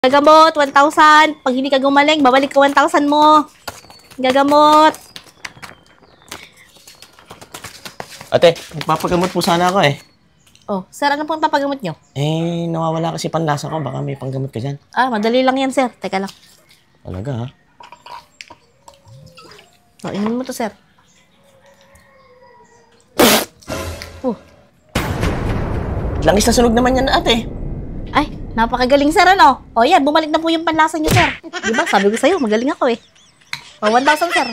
Gagamot, 1,000. Pag hindi ka gumaling, babalik ko 1,000 mo. Gagamot. Ate, magpapagamot po sana ako eh. Oh, sir, ano pong papagamot nyo? Eh, nawawala kasi panlasa ko. Baka may panggamot ka dyan. Ah, madali lang yan, sir. Teka lang. Talaga ha? Oh, inumin mo to, sir. Oh. Langis na sunog naman yan, ate. Ay, napakagaling, sir, ano? O, yan, bumalik na po yung panlasa nyo, sir. Diba? Sabi ko sa'yo, magaling ako eh. O, 1,000, sir.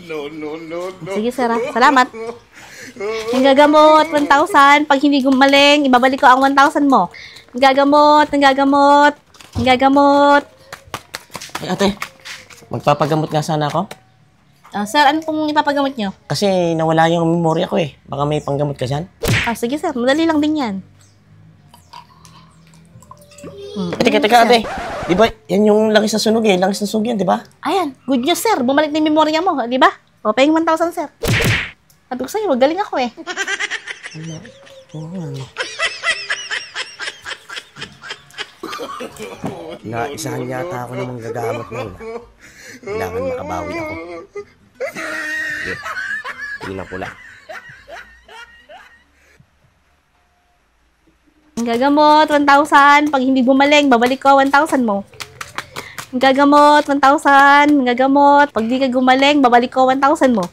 No. Sige, sir, ha? Salamat. Yung gagamot, 1,000. Pag hindi gumaling, ibabalik ko ang 1,000 mo. Yung gagamot. Ay, ate, magpapagamot nga sana ako. Sir, ano pong ipapagamot nyo? Kasi nawala yung memorya ko eh. Baka may panggamot ka dyan. Sige, sir. Madali lang din yan. Teka, ate. Di ba, yan yung langis na sunog eh. Langis na sunog yan, di ba? Ayan. Good news, sir. Bumalik na yung memorya mo. Di ba? O, paying 1,000, sir. Sabi ko sa'yo, magaling ako eh. Naisahan yata ako ng manggagamot mo. Kailangan makabawi ako. Hindi na pula. Gagamot, 1,000. Pag hindi gumaling, babalik ko 1,000 mo. Gagamot, 1,000. Gagamot. Pag di ka gumaling, babalik ko 1,000 mo.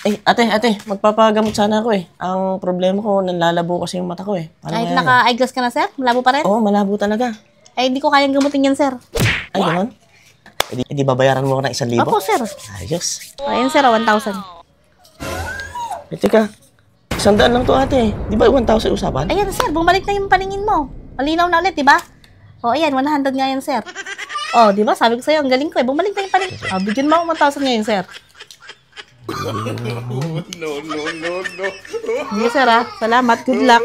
Eh, ate, magpapagamot sana ako eh. Ang problema ko, nalalabo kasi yung mata ko eh. Ay, naka-eyeglass ka na, sir? Malabo pa rin? Oo, malabo talaga. Ay, hindi ko kayang gamutin yan, sir. Ay, gano'n? Hindi babayaran mo ako ng 1,000? Opo, sir. Ayos. Ayan, sir, 1,000. Eh, teka. 100 lang to ate. Di ba 1,000 usapan? Ayan, sir, bumalik na yung paningin mo. Malinaw na ulit, di ba? O, ayan, 100 nga yan, sir. O, di ba? Sabi ko sa'yo, ang galing ko eh. Bumalik na yung paningin. Bigyan mo ako 1,000 ngayon, sir. No. Sige, sir, ha. Salamat. Good luck.